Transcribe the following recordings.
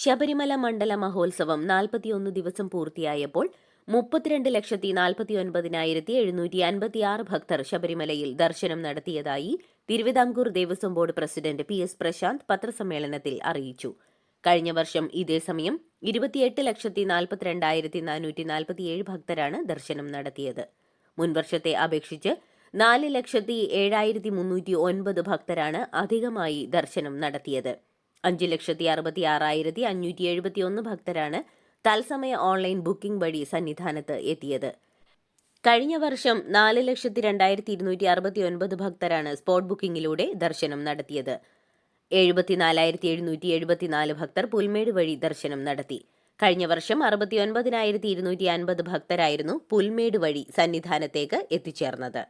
ശബരിമല മണ്ഡല മഹോത്സവം 41 ദിവസം പൂർത്തിയായപ്പോൾ 32,49,756 ഭക്തർ ശബരിമലയിൽ ദർശനം നടത്തിയതായി Thiruvithamkoor Devaswom board president PS Prasanth പത്രസമ്മേളനത്തിൽ അറിയിച്ചു. കഴിഞ്ഞ വർഷം ഇതേ സമയം 28,42,447 ഭക്തരാണ് ദർശനം നടത്തിയത്. മുൻവർഷത്തെ അപേക്ഷിച്ച് 4,07,309 ഭക്തരാണ് അധികമായി ദർശനം നടത്തിയത്. 5,66,571 ഭക്തരാണ് തത്സമയ ഓൺലൈൻ ബുക്കിംഗ് വഴി സന്നിധാനത്ത് എത്തിയത്. കഴിഞ്ഞ വർഷം 4,02,269 ഭക്തരാണ് സ്പോട്ട് ബുക്കിംഗിലൂടെ ദർശനം നടത്തിയത്. 74,774 ഭക്തർ പുൽമേട് വഴി ദർശനം നടത്തി. കഴിഞ്ഞ വർഷം 69,250 ഭക്തരായിരുന്നു പുൽമേട് വഴി സന്നിധാനത്തേക്ക് എത്തിച്ചേർന്നത്.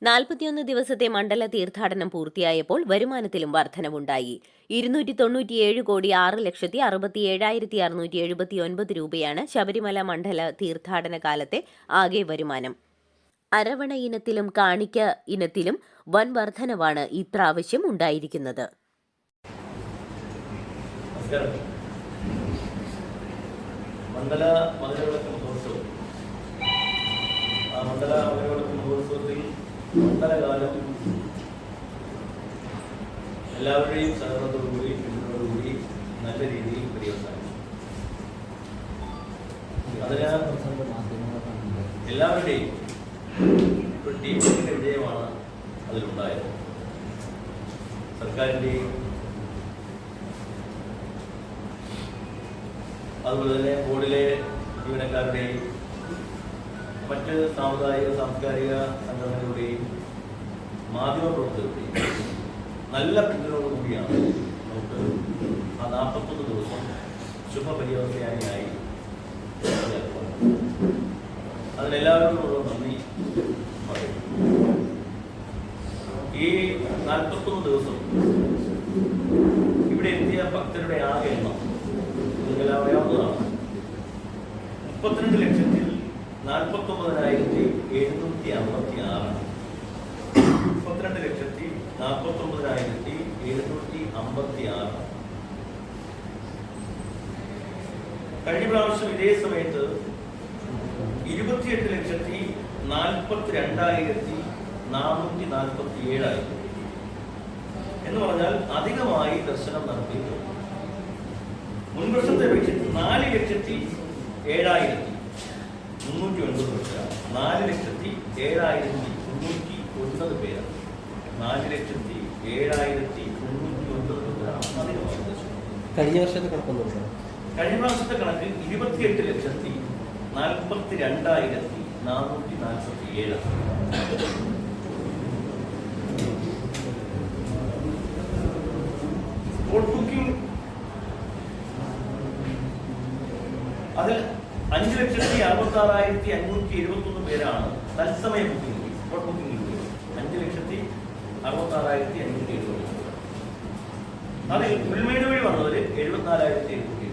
41 ദിവസത്തെ മണ്ഡല തീർത്ഥാടനം പൂർത്തിയായപ്പോൾ വരുമാനത്തിലും വർധനവുണ്ടായി. 297,6,67,679 രൂപയാണ് ശബരിമല മണ്ഡല തീർത്ഥാടന കാലത്തെ ആകെ വരുമാനം. അരവണ ഇനത്തിലും കാണിക്ക ഇനത്തിലും വൻ വർധനവാണ് ഇപ്രാവശ്യം ഉണ്ടായിരിക്കുന്നത്. മണ്ഡലകാലം എല്ലാവരുടെയും സഹകരണത്തോടുകൂടി പിന്തുണയോടുകൂടി നല്ല രീതിയിൽ പര്യവസാനിച്ചു. അതിന് എല്ലാവരുടെയും ഒരു ടീമിന്റെ വിജയമാണ് അതിലുണ്ടായത്. സർക്കാരിൻ്റെയും അതുപോലെ തന്നെ ബോർഡിലെ ജീവനക്കാരുടെയും മറ്റ് സാമുദായിക സാംസ്കാരിക സംഘടനകളുടെയും മാധ്യമപ്രവർത്തകരുടെയും നല്ല പിന്തുണയോടുകൂടിയാണ് നമുക്ക് ആ 41 ദിവസം ശുഭപര്യവസാനിയായി അതിനെല്ലാവരോടുള്ള നന്ദി പറയുന്നു. ഈ 41 ദിവസം ഇവിടെ എത്തിയ ഭക്തരുടെ ആകെ എണ്ണം നിങ്ങൾക്കെല്ലാം അറിയാവുന്നതാണ്. 32,49,756. 32,49,756. കഴിഞ്ഞ പ്രാവശ്യം ഇതേ സമയത്ത് 28,42,447 എന്ന് പറഞ്ഞാൽ അധികമായി ദർശനം നടത്തിയിട്ടുണ്ട്. മുൻവർഷത്തെ അപേക്ഷിച്ച് 4,07,309 പേരാണ്. 4,07,309 പേരാണ്. 4,07,309 പേരാണ് അധികമായി ദർശനം. കഴിഞ്ഞ വർഷത്തെ കണക്കൊന്നുമില്ല. കഴിഞ്ഞ പ്രാവശ്യത്തെ കണക്ക് 28,42,447. സ്പോട്ട് ബുക്കിംഗ് അതിൽ 5,66,571 പേരാണ് തത്സമയ ബുക്കിംഗ് സ്പോട്ട് ബുക്കിംഗിലൂടെ. 5,66,571. അതിൽ പുൽമേട് വഴി വന്നവര് 74,770.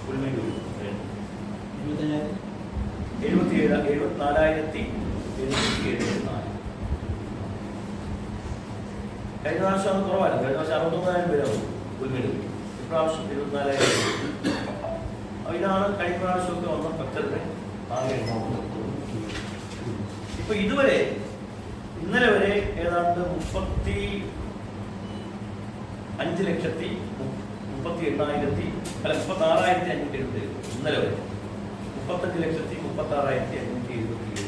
പുൽമേട് വഴി 74,774. കഴിഞ്ഞ പ്രാവശ്യം അത് കുറവായിരുന്നു. കഴിഞ്ഞ പ്രാവശ്യം 69,000 പേരാവും പുൽമേട് വഴി. ഇപ്രാവശ്യം 24,000. ഇതാണ് കഴിഞ്ഞ പ്രാവശ്യമൊക്കെ വന്ന ഭക്തരുടെ ആകെ എണ്ണം. ഇപ്പൊ ഇതുവരെ ഇന്നലെ വരെ ഏതാണ്ട് 35,36,577. ഇന്നലെ വരെ 35,36,577.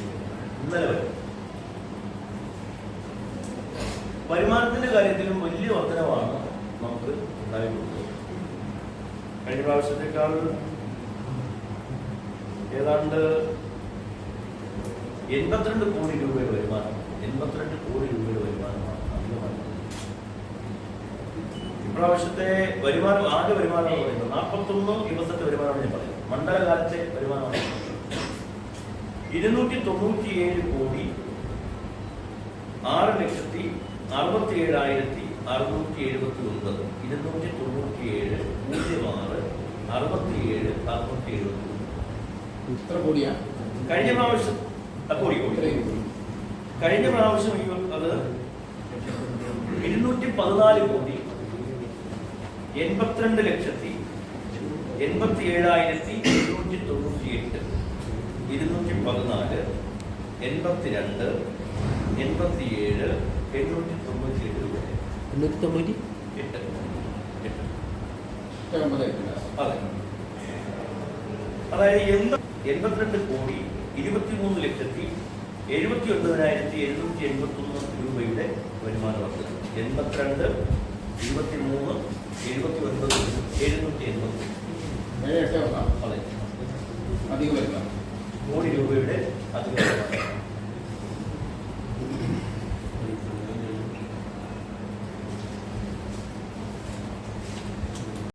ഇന്നലെ വരെ വരുമാനത്തിന്റെ കാര്യത്തിലും വലിയ വർധനവാണ് നമുക്ക് ഉണ്ടായിട്ടുള്ളത്. കഴിഞ്ഞ പ്രാവശ്യത്തെക്കാൾ ഏതാണ്ട് 82 കോടി രൂപയുടെ വരുമാനം. 82 കോടി രൂപയുടെ വരുമാനമാണ് അധികമായി. ഇപ്രാവശ്യത്തെ വരുമാനം ആകെ വരുമാനം എന്ന് പറയുന്നത് 41 ദിവസത്തെ വരുമാനമാണ് ഞാൻ പറയുന്നത്. മണ്ഡലകാലത്തെ വരുമാനമാണ് 297,6,67,677. 297,6,67,677. ഇത്ര കോടിയാ കഴിഞ്ഞ പ്രാവശ്യം കോടി. കഴിഞ്ഞ പ്രാവശ്യം അത് 214 കോടി 87,798 214 82 87 898 രൂപ. 898 അതെ, അതായത് 82,23,79,781 രൂപയുടെ വരുമാന വർധന. 82, 23, 79, 780. അതെ, അധികം വരുന്ന കോടി രൂപയുടെ അധികം വരുമാനം.